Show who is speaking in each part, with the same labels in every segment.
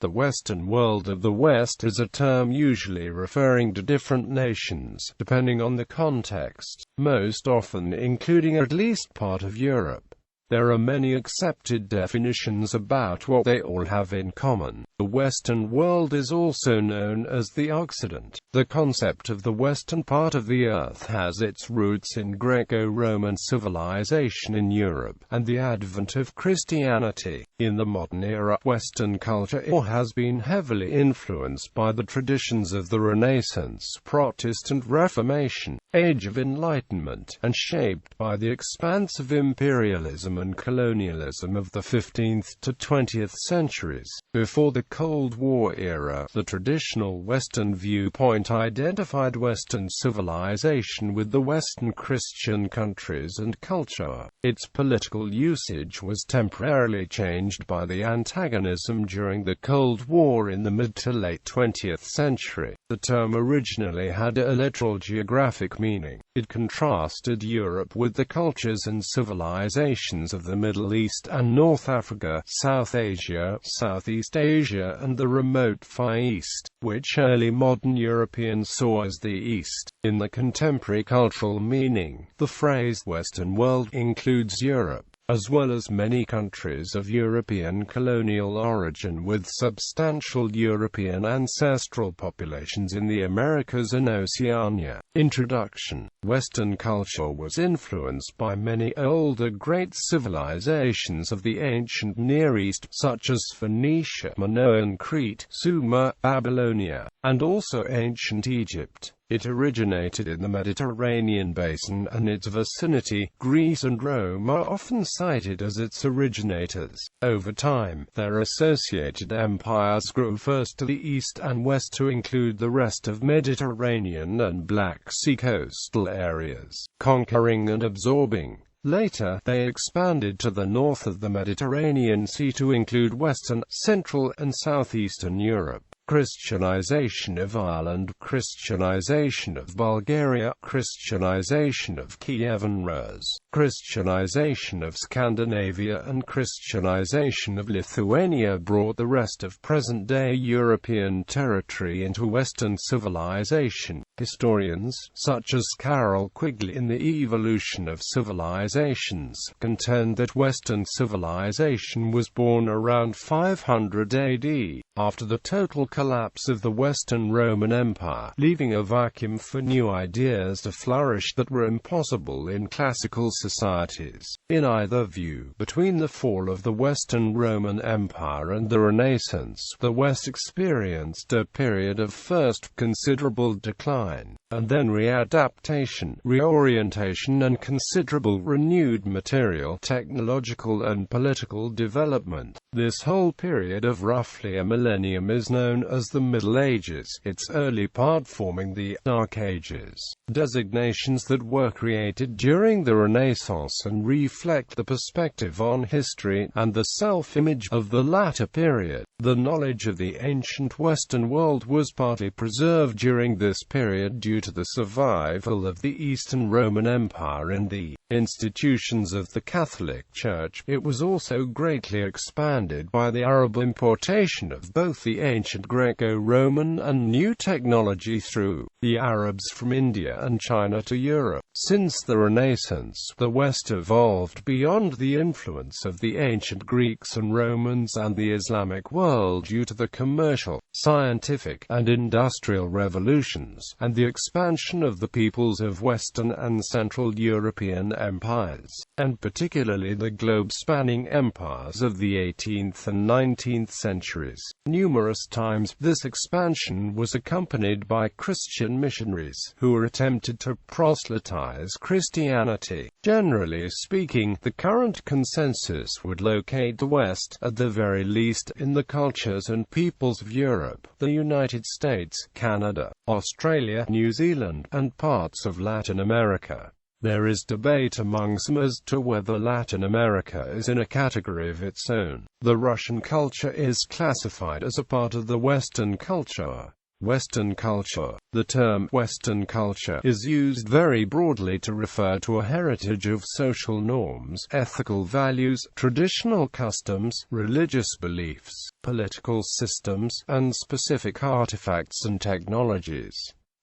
Speaker 1: The Western world of the West is a term usually referring to different nations, depending on the context, most often including at least part of Europe. There are many accepted definitions about what they all have in common. The Western world is also known as the Occident. The concept of the western part of the earth has its roots in Greco-Roman civilization in Europe, and the advent of Christianity. In the modern era, Western culture has been heavily influenced by the traditions of the Renaissance, Protestant Reformation, Age of Enlightenment, and shaped by the expansive imperialism and colonialism of the 15th to 20th centuries. Before the Cold War era, the traditional Western viewpoint identified Western civilization with the Western Christian countries and culture. Its political usage was temporarily changed by the antagonism during the Cold War in the mid to late 20th century. The term originally had a literal geographic meaning. It contrasted Europe with the cultures and civilizations of the Middle East and North Africa, South Asia, Southeast Asia, and the remote Far East, which early modern Europeans saw as the East. In the contemporary cultural meaning, the phrase Western world includes Europe, as well as many countries of European colonial origin with substantial European ancestral populations in the Americas and Oceania. Introduction. Western culture was influenced by many older great civilizations of the ancient Near East, such as Phoenicia, Minoan Crete, Sumer, Babylonia, and also ancient Egypt. It originated in the Mediterranean basin and its vicinity. Greece and Rome are often cited as its originators. Over time, their associated empires grew first to the east and west to include the rest of Mediterranean and Black Sea coastal areas, conquering and absorbing. Later, they expanded to the north of the Mediterranean Sea to include Western, Central, and Southeastern Europe. Christianization of Ireland, Christianization of Bulgaria, Christianization of Kievan Rus, Christianization of Scandinavia, and Christianization of Lithuania brought the rest of present-day European territory into Western civilization. Historians, such as Carol Quigley in The Evolution of Civilizations, contend that Western civilization was born around 500 AD, after the total collapse of the Western Roman Empire, leaving a vacuum for new ideas to flourish that were impossible in classical societies. In either view, between the fall of the Western Roman Empire and the Renaissance, the West experienced a period of first considerable decline, and then readaptation, reorientation, and considerable renewed material, technological, and political development. This whole period of roughly a millennium is known as the Middle Ages, its early part forming the Dark Ages, designations that were created during the Renaissance and reflect the perspective on history and the self-image of the latter period. The knowledge of the ancient Western world was partly preserved during this period due to the survival of the Eastern Roman Empire and the institutions of the Catholic Church. It was also greatly expanded by the Arab importation of both the ancient Greco-Roman and new technology through the Arabs from India and China to Europe. Since the Renaissance, the West evolved beyond the influence of the ancient Greeks and Romans and the Islamic world due to the commercial, scientific, and industrial revolutions, and the expansion of the peoples of Western and Central European empires, and particularly the globe-spanning empires of the 18th and 19th centuries. Numerous times, this expansion was accompanied by Christian missionaries, who attempted to proselytize Christianity. Generally speaking, the current consensus would locate the West, at the very least, in the cultures and peoples of Europe, the United States, Canada, Australia, New Zealand, and parts of Latin America. There is debate among some as to whether Latin America is in a category of its own. The Russian culture is classified as a part of the Western culture. Western culture. The term Western culture is used very broadly to refer to a heritage of social norms, ethical values, traditional customs, religious beliefs, political systems, and specific artifacts and technologies.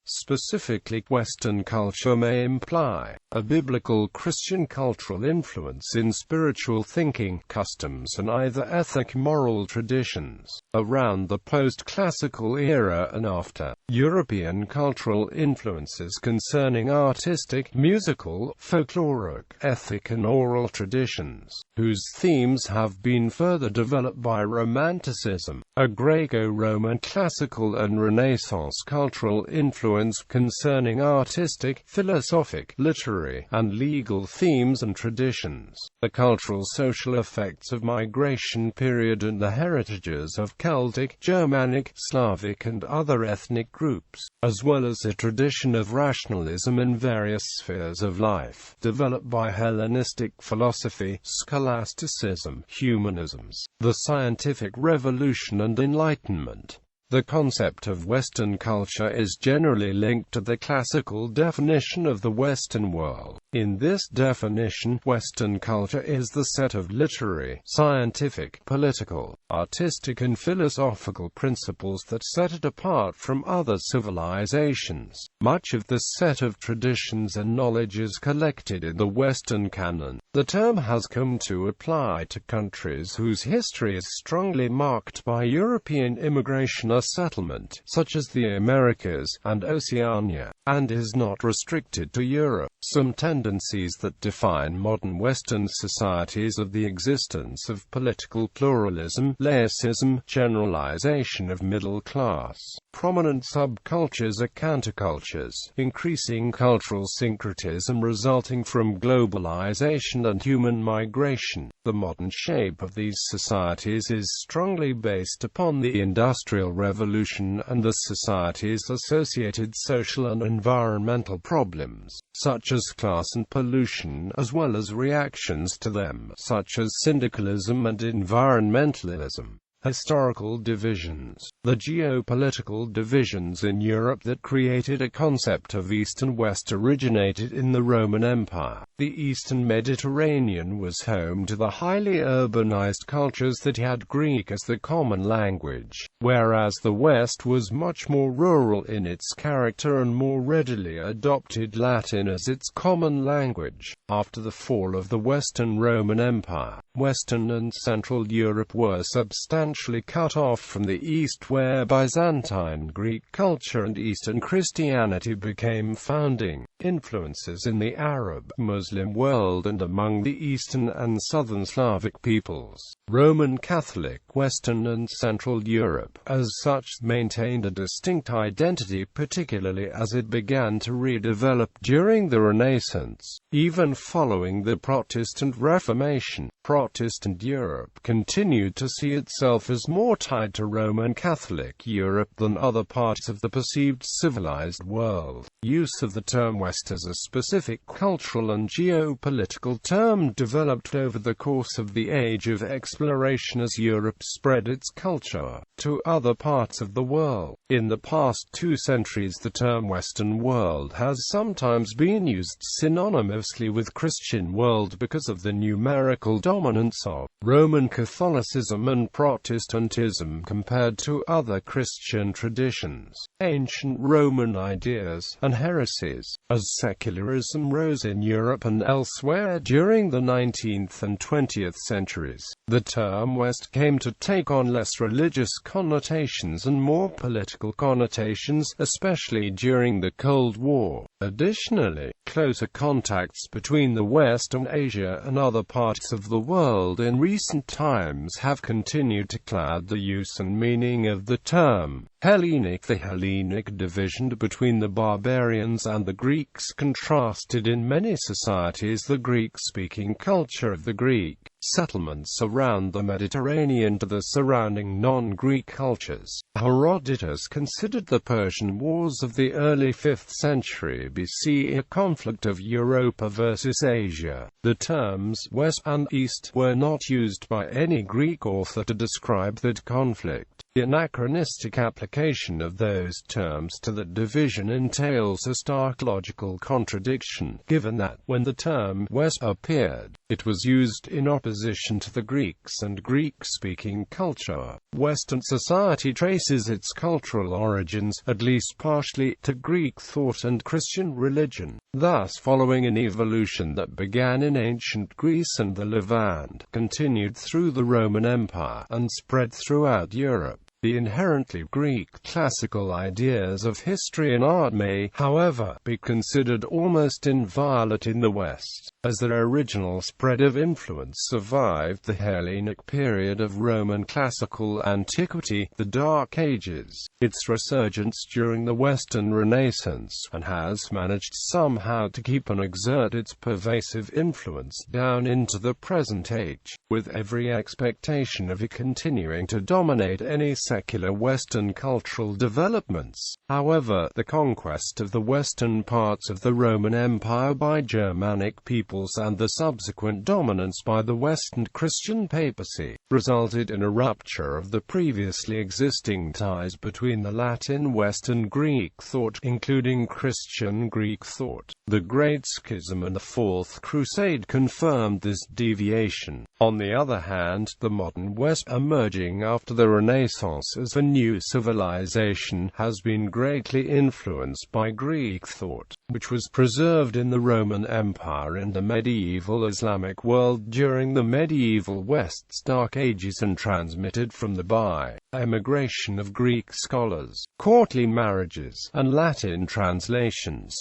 Speaker 1: Specifically, Western culture may imply a biblical Christian cultural influence in spiritual thinking, customs and either ethic moral traditions. Around the post-classical era and after, European cultural influences concerning artistic, musical, folkloric, ethic and oral traditions, whose themes have been further developed by Romanticism, a Greco-Roman classical and Renaissance cultural influence concerning artistic, philosophic, literary, and legal themes and traditions, the cultural social effects of migration period and the heritages of Celtic, Germanic, Slavic and other ethnic groups, as well as a tradition of rationalism in various spheres of life, developed by Hellenistic philosophy, scholasticism, humanisms, the scientific revolution and Enlightenment. The concept of Western culture is generally linked to the classical definition of the Western world. In this definition, Western culture is the set of literary, scientific, political, artistic and philosophical principles that set it apart from other civilizations. Much of this set of traditions and knowledge is collected in the Western canon. The term has come to apply to countries whose history is strongly marked by European immigration or settlement, such as the Americas and Oceania, and is not restricted to Europe. Some tendencies that define modern Western societies are the existence of political pluralism, laicism, generalization of middle class, prominent subcultures or countercultures, increasing cultural syncretism resulting from globalization and human migration. The modern shape of these societies is strongly based upon the Industrial Revolution and the society's associated social and environmental problems, such as class and pollution, as well as reactions to them, such as syndicalism and environmentalism. Historical divisions. The geopolitical divisions in Europe that created a concept of East and West originated in the Roman Empire. The Eastern Mediterranean was home to the highly urbanized cultures that had Greek as the common language, whereas the West was much more rural in its character and more readily adopted Latin as its common language. After the fall of the Western Roman Empire, Western and Central Europe were substantially cut off from the East, where Byzantine Greek culture and Eastern Christianity became founding influences in the Arab, Muslim world and among the Eastern and Southern Slavic peoples. Roman Catholic Western and Central Europe, as such, maintained a distinct identity, particularly as it began to redevelop during the Renaissance. Even following the Protestant Reformation, Protestant Europe continued to see itself as more tied to Roman Catholic Europe than other parts of the perceived civilized world. Use of the term West as a specific cultural and geopolitical term developed over the course of the Age of Exploration as Europe spread its culture to other parts of the world. In the past 2 centuries, the term Western world has sometimes been used synonymously with Christian world because of the numerical dominance of Roman Catholicism and Protestantism compared to other Christian traditions, ancient Roman ideas, and heresies. As secularism rose in Europe and elsewhere during the 19th and 20th centuries, the term West came to take on less religious connotations and more political connotations, especially during the Cold War. Additionally, closer contacts between the West and Asia and other parts of the world in recent times have continued to cloud the use and meaning of the term Hellenic. The Hellenic division between the barbarians and the Greeks contrasted in many societies the Greek-speaking culture of the Greek settlements around the Mediterranean to the surrounding non-Greek cultures. Herodotus considered the Persian Wars of the early 5th century BC a conflict of Europa versus Asia. The terms West and East were not used by any Greek author to describe that conflict. The anachronistic application of those terms to that division entails a stark logical contradiction, given that, when the term West appeared, it was used in opposition to the Greeks and Greek-speaking culture. Western society traces its cultural origins, at least partially, to Greek thought and Christian religion. Thus, following an evolution that began in ancient Greece and the Levant, continued through the Roman Empire, and spread throughout Europe, the inherently Greek classical ideas of history and art may, however, be considered almost inviolate in the West, as their original spread of influence survived the Hellenic period of Roman classical antiquity, the Dark Ages, its resurgence during the Western Renaissance, and has managed somehow to keep and exert its pervasive influence down into the present age, with every expectation of it continuing to dominate any secular Western cultural developments. However, the conquest of the western parts of the Roman Empire by Germanic peoples and the subsequent dominance by the Western Christian papacy resulted in a rupture of the previously existing ties between the Latin West and Greek thought, including Christian Greek thought. The Great Schism and the Fourth Crusade confirmed this deviation. On the other hand, the modern West, emerging after the Renaissance as a new civilization, has been greatly influenced by Greek thought, which was preserved in the Roman Empire and the medieval Islamic world during the medieval West's Dark Ages, and transmitted from the by-emigration of Greek scholars, courtly marriages, and Latin translations.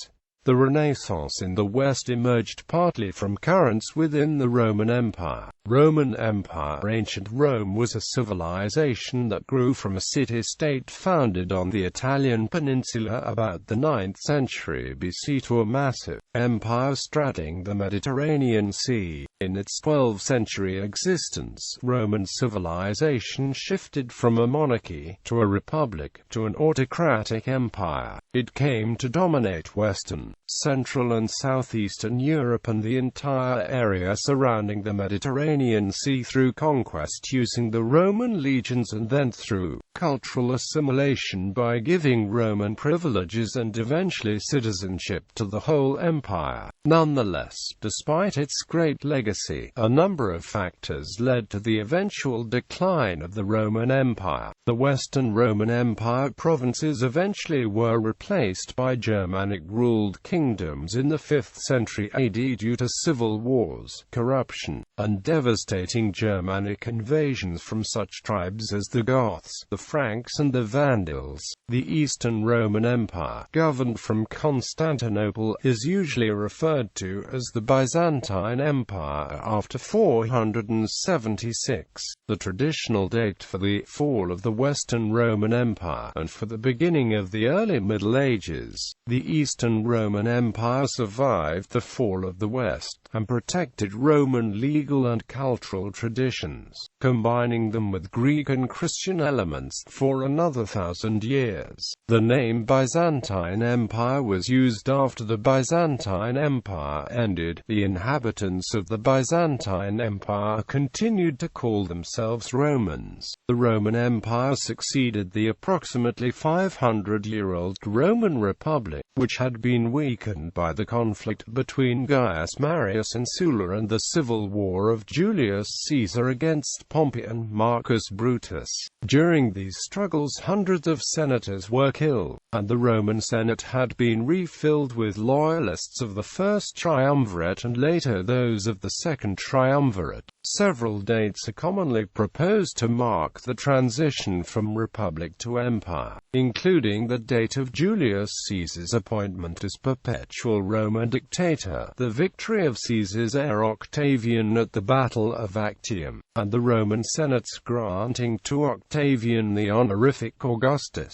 Speaker 1: The Renaissance in the West emerged partly from currents within the Roman Empire. Roman Empire. Ancient Rome was a civilization that grew from a city-state founded on the Italian peninsula about the 9th century BC to a massive empire straddling the Mediterranean Sea. In its 12th century existence, Roman civilization shifted from a monarchy to a republic to an autocratic empire. It came to dominate Western, Central and Southeastern Europe and the entire area surrounding the Mediterranean Sea through conquest using the Roman legions, and then through cultural assimilation by giving Roman privileges and eventually citizenship to the whole empire. Nonetheless, despite its great legacy, a number of factors led to the eventual decline of the Roman Empire. The Western Roman Empire provinces eventually were replaced by Germanic-ruled kingdoms in the 5th century AD due to civil wars, corruption, and devastating Germanic invasions from such tribes as the Goths, the Franks and the Vandals. The Eastern Roman Empire, governed from Constantinople, is usually referred to as the Byzantine Empire after 476, the traditional date for the fall of the Western Roman Empire, and for the beginning of the early Middle Ages. The Eastern Roman Empire survived the fall of the West, and protected Roman legal and cultural traditions, combining them with Greek and Christian elements, for another 1,000 years. The name Byzantine Empire was used after the Byzantine Empire ended. The inhabitants of the Byzantine Empire continued to call themselves Romans. The Roman Empire succeeded the approximately 500-year-old Roman Republic, which had been weakened by the conflict between Gaius Marius and Sulla and the civil war of Julius Caesar against Pompey and Marcus Brutus. During these struggles, hundreds of senators were killed, and the Roman Senate had been refilled with loyalists of the First Triumvirate and later those of the Second Triumvirate. Several dates are commonly proposed to mark the transition from republic to empire, including the date of Julius Caesar's appointment as perpetual Roman dictator, the victory of Caesar's heir Octavian at the Battle of Actium, and the Roman Senate's granting to Octavian the honorific Augustus.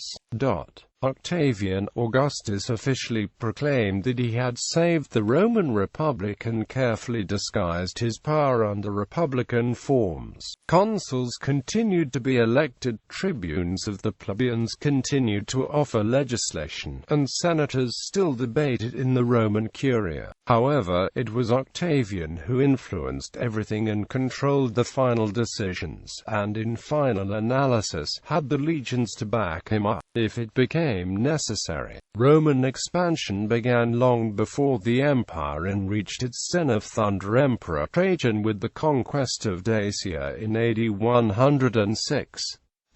Speaker 1: Octavian Augustus officially proclaimed that he had saved the Roman Republic and carefully disguised his power under republican forms. Consuls continued to be elected, tribunes of the plebeians continued to offer legislation, and senators still debated in the Roman Curia. However, it was Octavian who influenced everything and controlled the final decisions, and in final analysis, had the legions to back him up if it became necessary. Roman expansion began long before the empire and reached its zenith under Emperor Trajan with the conquest of Dacia in AD 106.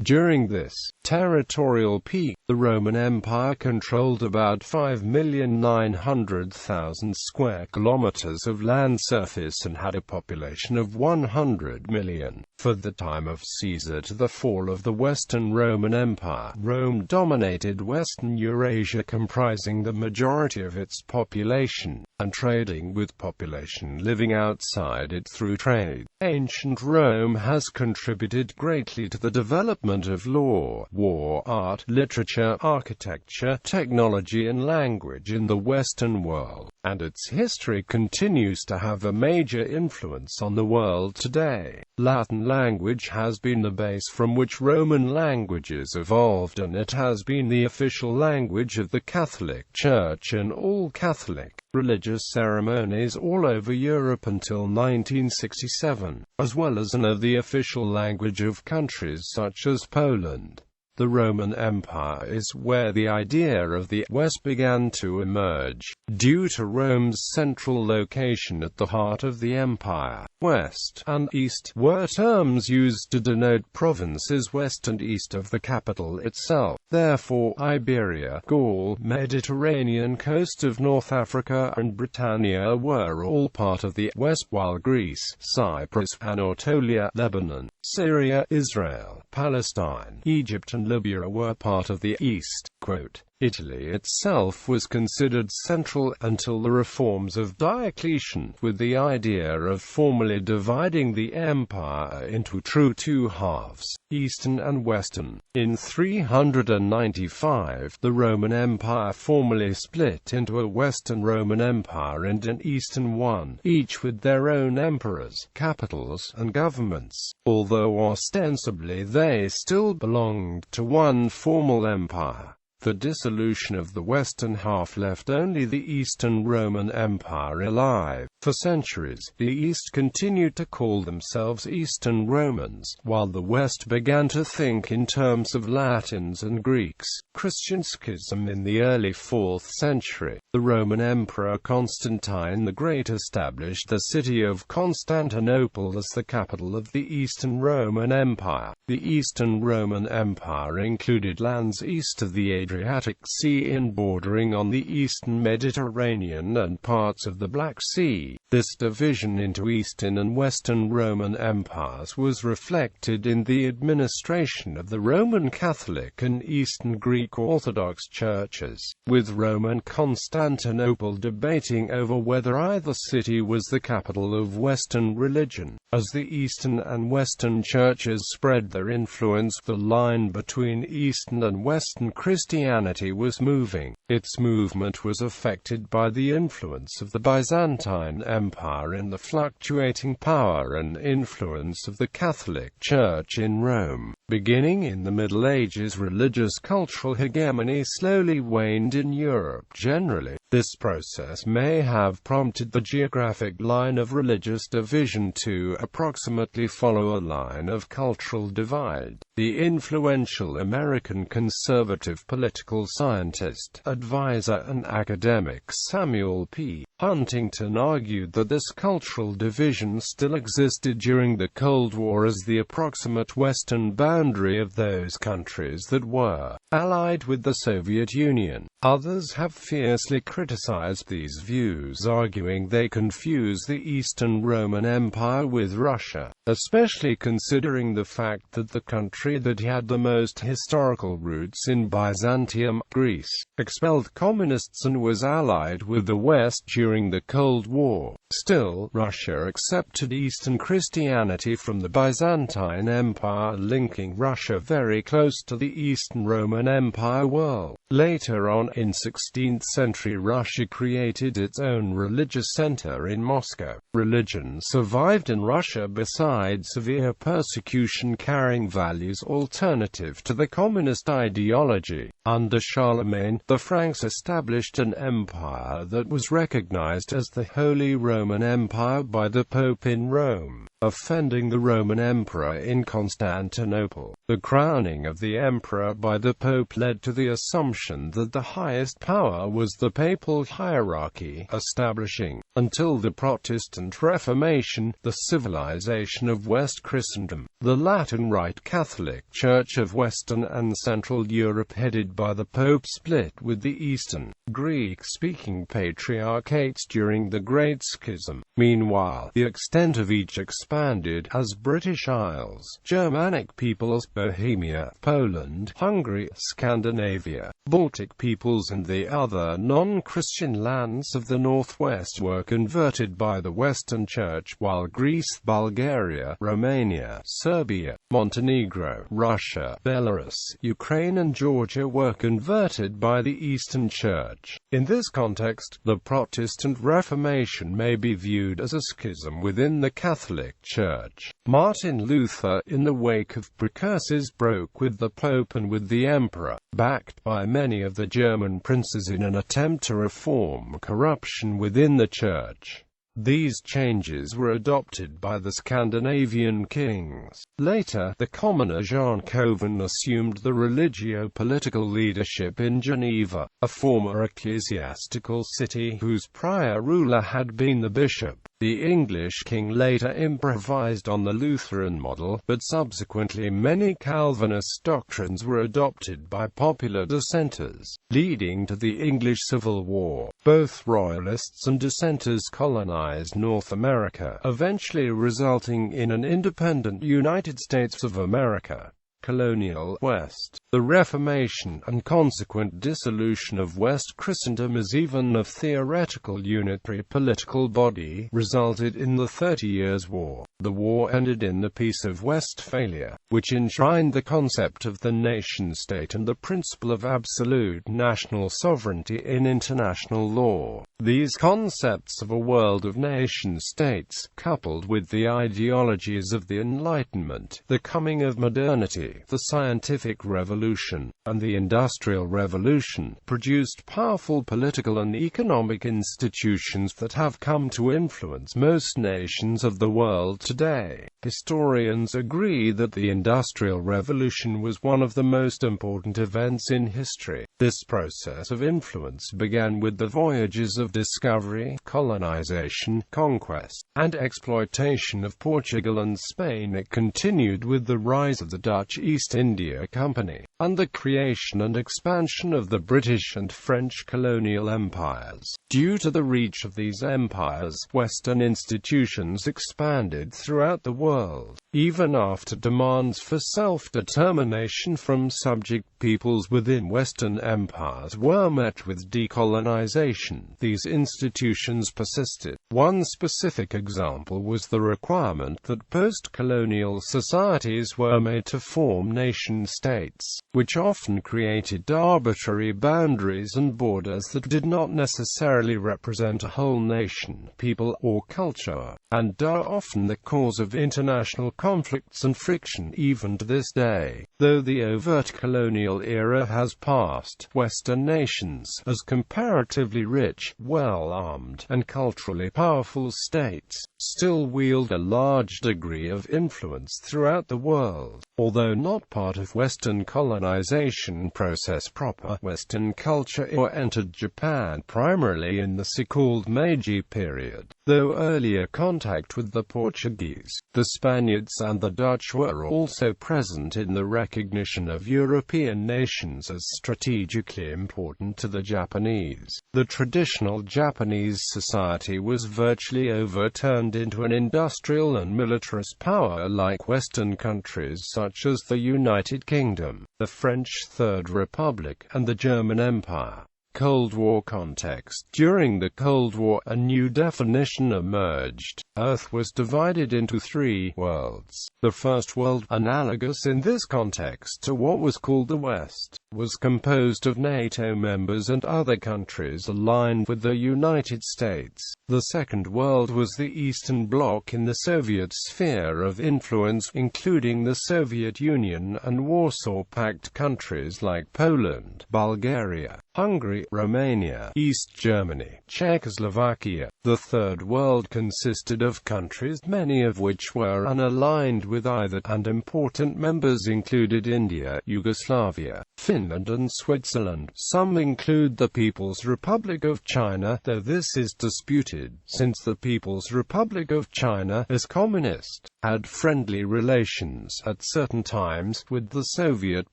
Speaker 1: During this territorial peak, the Roman Empire controlled about 5,900,000 square kilometers of land surface and had a population of 100 million. For the time of Caesar to the fall of the Western Roman Empire, Rome dominated Western Eurasia, comprising the majority of its population, and trading with population living outside it through trade. Ancient Rome has contributed greatly to the development of law, war, art, literature, architecture, technology and language in the Western world, and its history continues to have a major influence on the world today. Latin language has been the base from which Roman languages evolved, and it has been the official language of the Catholic Church and all Catholic religious ceremonies all over Europe until 1967, as well as the official language of countries such as Poland. The Roman Empire is where the idea of the West began to emerge. Due to Rome's central location at the heart of the empire, West and East were terms used to denote provinces west and east of the capital itself. Therefore, Iberia, Gaul, Mediterranean coast of North Africa and Britannia were all part of the West, while Greece, Cyprus, Anatolia, Lebanon, Syria, Israel, Palestine, Egypt and Libya were part of the East. Quote, Italy itself was considered central until the reforms of Diocletian, with the idea of formally dividing the empire into two halves, Eastern and Western. In 395, the Roman Empire formally split into a Western Roman Empire and an Eastern one, each with their own emperors, capitals, and governments, although ostensibly they still belonged to one formal empire. The dissolution of the western half left only the Eastern Roman Empire alive. For centuries, the East continued to call themselves Eastern Romans, while the West began to think in terms of Latins and Greeks. Christian schism in the early 4th century. The Roman Emperor Constantine the Great established the city of Constantinople as the capital of the Eastern Roman Empire. The Eastern Roman Empire included lands east of the Adriatic Sea and bordering on the eastern Mediterranean and parts of the Black Sea. This division into Eastern and Western Roman empires was reflected in the administration of the Roman Catholic and Eastern Greek Orthodox churches, with Roman Constantinople debating over whether either city was the capital of Western religion. As the Eastern and Western churches spread their influence, the line between Eastern and Western Christianity was moving. Its movement was affected by the influence of the Byzantine Empire and the fluctuating power and influence of the Catholic Church in Rome. Beginning in the Middle Ages, religious cultural hegemony slowly waned in Europe generally. This process may have prompted the geographic line of religious division to approximately follow a line of cultural divide. The influential American conservative political scientist, advisor and academic Samuel P. Huntington argued that this cultural division still existed during the Cold War as the approximate western boundary of those countries that were allied with the Soviet Union. Others have fiercely criticized these views, arguing they confuse the Eastern Roman Empire with Russia, especially considering the fact that the country that had the most historical roots in Byzantium, Greece, expelled communists and was allied with the West during the Cold War. war. Still, Russia accepted Eastern Christianity from the Byzantine Empire, linking Russia very close to the Eastern Roman Empire world. Later on, in 16th century, Russia created its own religious center in Moscow. Religion survived in Russia besides severe persecution, carrying values alternative to the communist ideology. Under Charlemagne, the Franks established an empire that was recognized as the Holy Roman Empire by the Pope in Rome, offending the Roman Emperor in Constantinople. The crowning of the emperor by the Pope led to the assumption that the highest power was the papal hierarchy, establishing, until the Protestant Reformation, the civilization of West Christendom. The Latin Rite Catholic Church of Western and Central Europe, headed by the Pope, split with the Eastern, Greek-speaking patriarchates during the Great Schism. Meanwhile, the extent of each expanded as British Isles, Germanic peoples, Bohemia, Poland, Hungary, Scandinavia, Baltic peoples and the other non-Christian lands of the Northwest were converted by the Western Church, while Greece, Bulgaria, Romania, Serbia, Montenegro, Russia, Belarus, Ukraine and Georgia were converted by the Eastern Church. In this context, the Protestant Reformation may be viewed as a schism within the Catholic Church. Martin Luther, in the wake of precursors, broke with the Pope and with the Emperor, backed by many of the German princes in an attempt to reform corruption within the Church. These changes were adopted by the Scandinavian kings. Later, the commoner Jean Calvin assumed the religio-political leadership in Geneva, a former ecclesiastical city whose prior ruler had been the bishop. The English king later improvised on the Lutheran model, but subsequently many Calvinist doctrines were adopted by popular dissenters, leading to the English Civil War. Both royalists and dissenters colonized North America, eventually resulting in an independent United States of America. Colonial West. The Reformation and consequent dissolution of West Christendom as even of theoretical unitary political body resulted in the 30 Years' War. The war ended in the Peace of Westphalia, which enshrined the concept of the nation-state and the principle of absolute national sovereignty in international law. These concepts of a world of nation-states, coupled with the ideologies of the Enlightenment, the coming of modernity, the scientific revolution, and the industrial revolution, produced powerful political and economic institutions that have come to influence most nations of the world today. Historians agree that the Industrial Revolution was one of the most important events in history. This process of influence began with the voyages of discovery, colonization, conquest, and exploitation of Portugal and Spain. It continued with the rise of the Dutch East India Company, and the creation and expansion of the British and French colonial empires. Due to the reach of these empires, Western institutions expanded throughout the world. Even after demands for self-determination from subject peoples within Western empires were met with decolonization, these institutions persisted. One specific example was the requirement that post-colonial societies were made to form nation-states, which often created arbitrary boundaries and borders that did not necessarily represent a whole nation, people, or culture, and are often the cause of international conflicts and friction even to this day. Though the overt colonial era has passed, Western nations, as comparatively rich, well-armed, and culturally powerful states, still wield a large degree of influence throughout the world. Although not part of Western colonization process proper, Western culture entered Japan primarily in the so-called Meiji period. Though earlier contact with the Portuguese, the Spaniards and the Dutch were also present in the recognition of European nations as strategically important to the Japanese. The traditional Japanese society was virtually overturned into an industrial and militarist power like Western countries such as the United Kingdom, the French Third Republic, and the German Empire. Cold War context. During the Cold War, a new definition emerged. Earth was divided into three worlds. The first world, analogous in this context to what was called the West, was composed of NATO members and other countries aligned with the United States. The second world was the Eastern Bloc in the Soviet sphere of influence, including the Soviet Union and Warsaw Pact countries like Poland, Bulgaria, Hungary, Romania, East Germany, Czechoslovakia. The third world consisted of countries, many of which were unaligned with either, and important members included India, Yugoslavia, Finland and Switzerland. Some include the People's Republic of China, though this is disputed, since the People's Republic of China, as communist, had friendly relations at certain times with the Soviet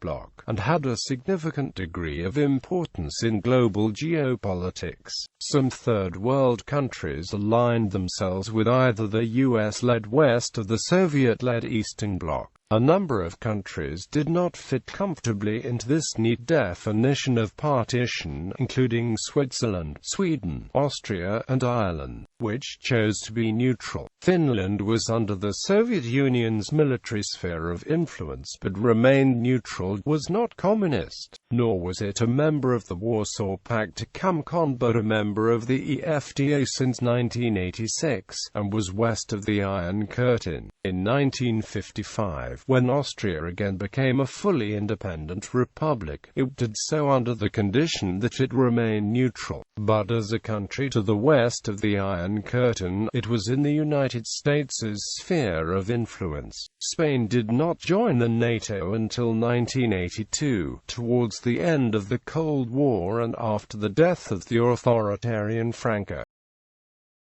Speaker 1: bloc, and had a significant degree of importance in global geopolitics. Some Third World countries aligned themselves with either the US-led West or the Soviet-led Eastern Bloc. A number of countries did not fit comfortably into this neat definition of partition, including Switzerland, Sweden, Austria, and Ireland, which chose to be neutral. Finland was under the Soviet Union's military sphere of influence but remained neutral, was not communist, nor was it a member of the Warsaw Pact (COMCON) but a member of the EFTA since 1986, and was west of the Iron Curtain. In 1955, when Austria again became a fully independent republic, it did so under the condition that it remain neutral. But as a country to the west of the Iron Curtain, it was in the United States' sphere of influence. Spain did not join the NATO until 1982, towards the end of the Cold War and after the death of the authoritarian Franco.